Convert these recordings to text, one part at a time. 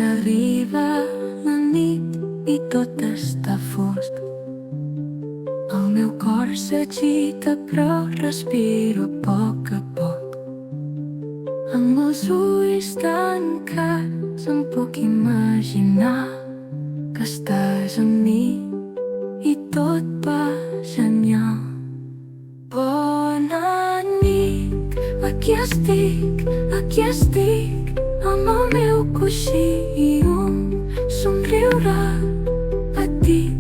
arriba la nit i tot està fosc, el meu cor s'agita però respiro a poc. Amb els ulls tancats em puc imaginar que estàs amb mi i tot va genial. Bona nit, aquí estic, amb el meu coixí i un somriure petit.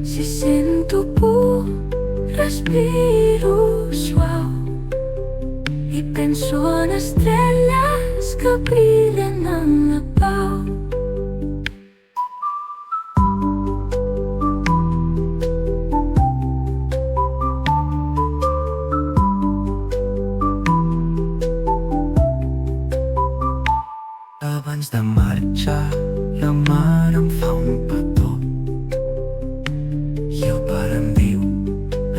Si sento por, respiro suau i penso en estrelles que brillen en la pau. Abans de marxar, la mare em fa un petó i el pare em diu: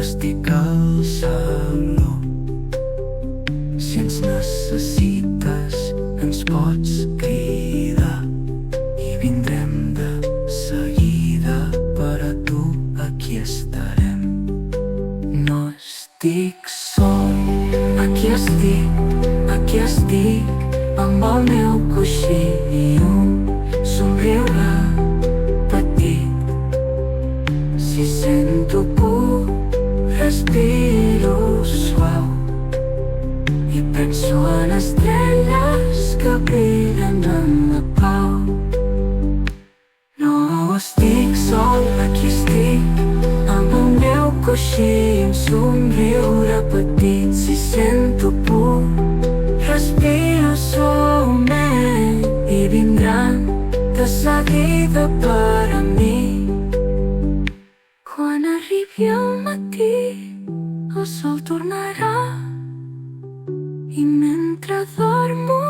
estic al saló. Si ens necessites, ens pots cridar i vindrem de seguida. Per a tu aquí estarem. No estic sol, aquí estic, amb el meu coixí i un somriure petit. Si sento por, respiro suau i penso en estrelles que brillen en la pau. No estic sol, aquí estic, amb el meu coixí i un somriure petit. Si sento por, respiro suaument i vindran de seguida per a mi. Quan arribi el matí, el sol tornarà i mentre dormo